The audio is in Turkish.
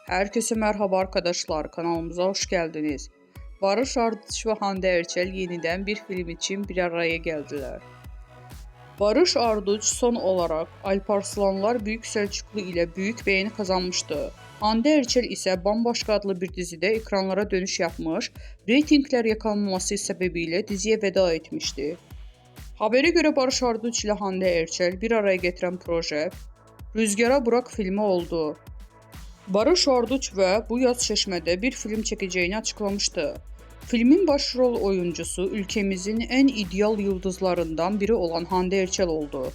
Herkese merhaba arkadaşlar, kanalımıza hoş geldiniz. Barış Arduç ve Hande Erçel yeniden bir film için bir araya geldiler. Barış Arduç son olarak Alparslanlar Büyük Selçuklu ile büyük beğeni kazanmıştı. Hande Erçel ise Bambaşka adlı bir dizide ekranlara dönüş yapmış, reytingler yakalanması sebebiyle diziye veda etmişti. Habere göre Barış Arduç ile Hande Erçel bir araya getiren proje Rüzgara Bırak filmi oldu. Barış Arduç ve bu yaz Çeşme'de bir film çekeceğini açıklamıştı. Filmin başrol oyuncusu ülkemizin en ideal yıldızlarından biri olan Hande Erçel oldu.